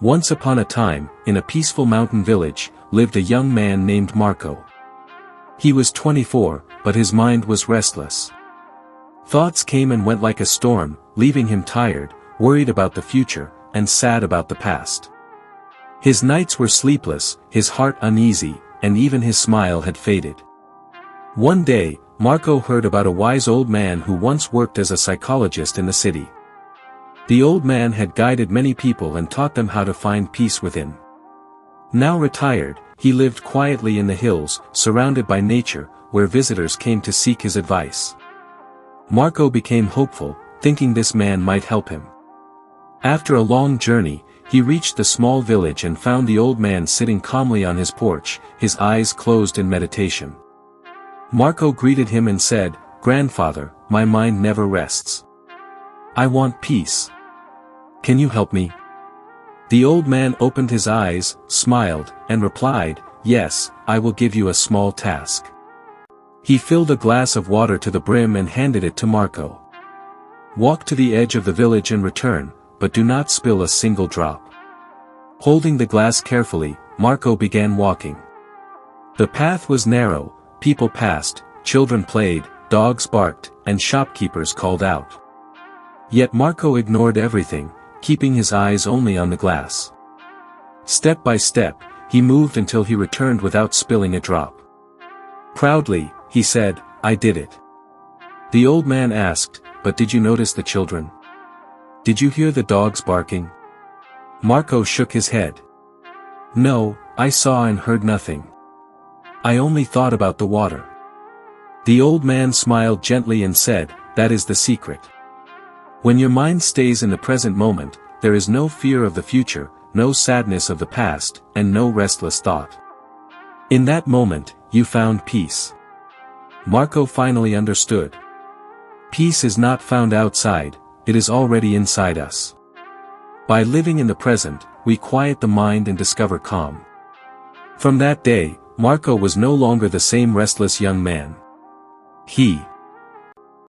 Once upon a time, in a peaceful mountain village, lived a young man named Marco. He was 24, but his mind was restless. Thoughts came and went like a storm, leaving him tired, worried about the future, and sad about the past. His nights were sleepless, his heart uneasy, and even his smile had faded. One day, Marco heard about a wise old man who once worked as a psychologist in the city. The old man had guided many people and taught them how to find peace within. Now retired, he lived quietly in the hills, surrounded by nature, where visitors came to seek his advice. Marco became hopeful, thinking this man might help him. After a long journey, he reached the small village and found the old man sitting calmly on his porch, his eyes closed in meditation. Marco greeted him and said, "Grandfather, my mind never rests. I want peace. Can you help me?" The old man opened his eyes, smiled, and replied, "Yes, I will give you a small task." He filled a glass of water to the brim and handed it to Marco. "Walk to the edge of the village and return, but do not spill a single drop." Holding the glass carefully, Marco began walking. The path was narrow, people passed, children played, dogs barked, and shopkeepers called out. Yet Marco ignored everything, keeping his eyes only on the glass. Step by step, he moved until he returned without spilling a drop. Proudly, he said, "I did it." The old man asked, "But did you notice the children? Did you hear the dogs barking?" Marco shook his head. "No, I saw and heard nothing. I only thought about the water." The old man smiled gently and said, "That is the secret. When your mind stays in the present moment, there is no fear of the future, no sadness of the past, and no restless thought. In that moment, you found peace." Marco finally understood. Peace is not found outside, it is already inside us. By living in the present, we quiet the mind and discover calm. From that day, Marco was no longer the same restless young man. He